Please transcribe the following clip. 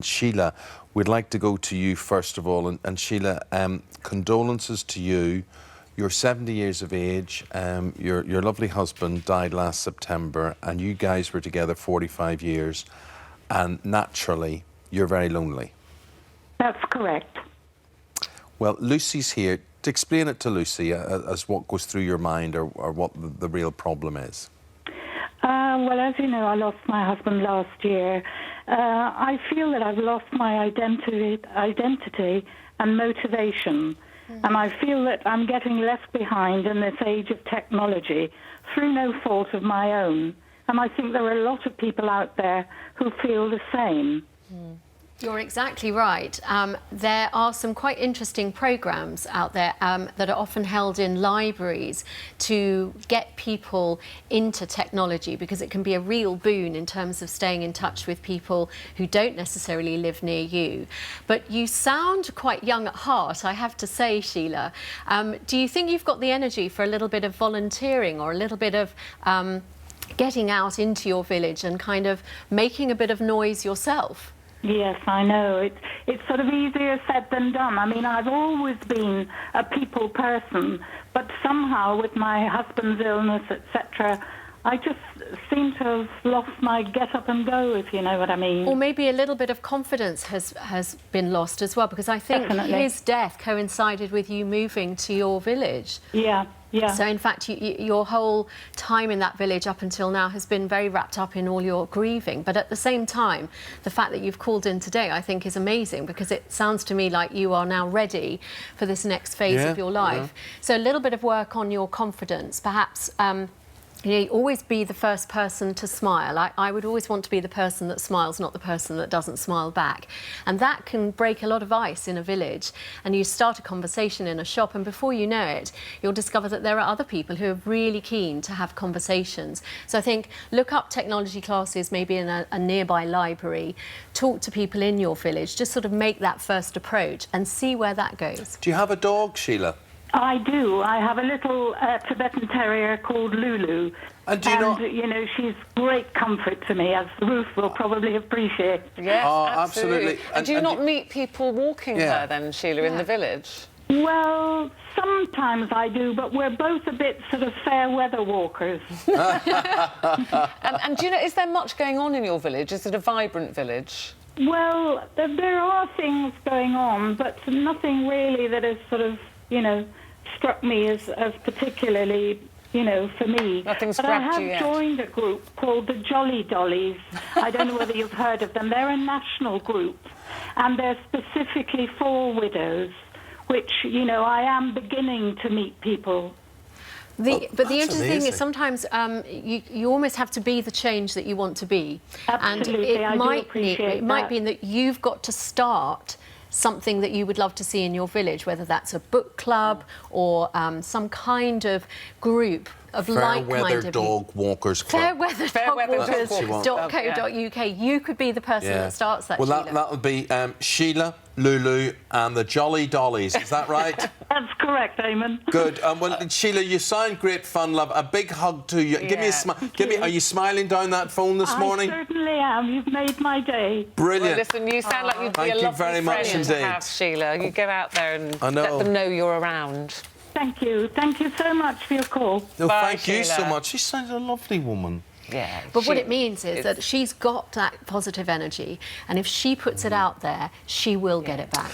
Sheila, we'd like to go to you first of all. And Sheila, condolences to you. You're 70 years of age. Your lovely husband died last September, and you guys were together 45 years. And naturally, you're very lonely. That's correct. Well, Lucy's here to explain it to Lucy as what goes through your mind or what the real problem is. Well, as you know, I lost my husband last year. I feel that I've lost my identity and motivation. And I feel that I'm getting left behind in this age of technology through no fault of my own. And I think there are a lot of people out there who feel the same. You're exactly right. There are some quite interesting programmes out there that are often held in libraries to get people into technology, because it can be a real boon in terms of staying in touch with people who don't necessarily live near you. But you sound quite young at heart, I have to say, Sheila. Do you think you've got the energy for a little bit of volunteering or a little bit of getting out into your village and kind of making a bit of noise yourself? Yes, I know. It's sort of easier said than done. I mean, I've always been a people person, but somehow with my husband's illness, etc., I just seem to have lost my get up and go, if you know what I mean. Or maybe a little bit of confidence has been lost as well, because I think Definitely. his death coincided with you moving to your village. Yeah. Yeah. So, in fact, your whole time in that village up until now has been very wrapped up in all your grieving. But at the same time, the fact that you've called in today, I think, is amazing, because it sounds to me like you are now ready for this next phase of your life. So a little bit of work on your confidence, perhaps. You always be the first person to smile. I would always want to be the person that smiles, not the person that doesn't smile back. And that can break a lot of ice in a village. And you start a conversation in a shop, and before you know it, you'll discover that there are other people who are really keen to have conversations. So I think look up technology classes, maybe in a nearby library, talk to people in your village, just sort of make that first approach and see where that goes. Do you have a dog, Sheila? I do. I have a little Tibetan Terrier called Lulu. And you know, she's great comfort to me, as Ruth will probably appreciate. Yes, absolutely. And do you not meet people walking her then, Sheila, in the village? Well, sometimes I do, but we're both a bit sort of fair weather walkers. and do you know, is there much going on in your village? Is it a vibrant village? Well, there are things going on, but nothing really that has sort of, you know, struck me as particularly, you know, for me. Nothing's but grabbed I you have yet. joined a group called the Jolly Dollies. I don't know whether you've heard of them. They're a national group, and they're specifically for widows, which, you know, I am beginning to meet people. But the interesting thing amazing. is sometimes you almost have to be the change that you want to be. Absolutely, and it might be that you've got to start something that you would love to see in your village, whether that's a book club or some kind of group of like-minded dog walkers club. Fairweatherdogwalkers.co.uk. You could be the person that starts that. Well, that would be Sheila, Lulu and the Jolly Dollies. Is that right? That's correct, Eamon. Good. Well, Sheila, you sound great fun, love. A big hug to you. Give me a smile. Are you smiling down that phone this morning? I certainly am. You've made my day. Brilliant. Well, listen, you sound like you'd be Thank a you lovely very much friend to indeed. have, Sheila. You go out there and let them know you're around. Thank you. Thank you so much for your call. No, Bye, thank you so Sheila. much. She sounds a lovely woman. Yeah. But what it means is that she's got that positive energy, and if she puts it out there, she will get it back.